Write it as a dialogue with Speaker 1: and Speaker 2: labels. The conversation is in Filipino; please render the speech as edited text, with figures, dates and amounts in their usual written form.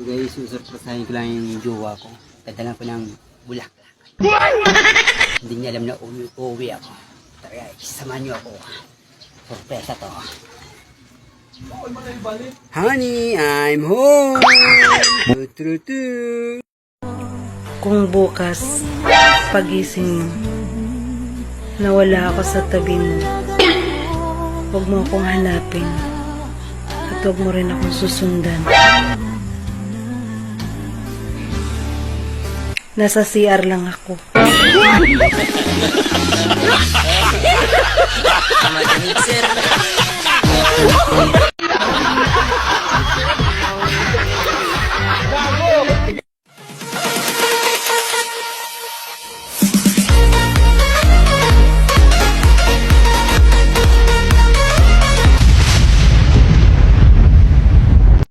Speaker 1: Guys, susurpresahin ko lang yung jowa ko. Dadalan ko ng bulaklak. Hindi niya alam na uuwi ako. Tara guys, samahan niyo ako. Surpresa to. Honey, I'm home!
Speaker 2: Kung bukas, pagising mo, nawala ako sa tabi mo, huwag mo akong hanapin at huwag mo rin akong susundan. Nasa CR lang ako.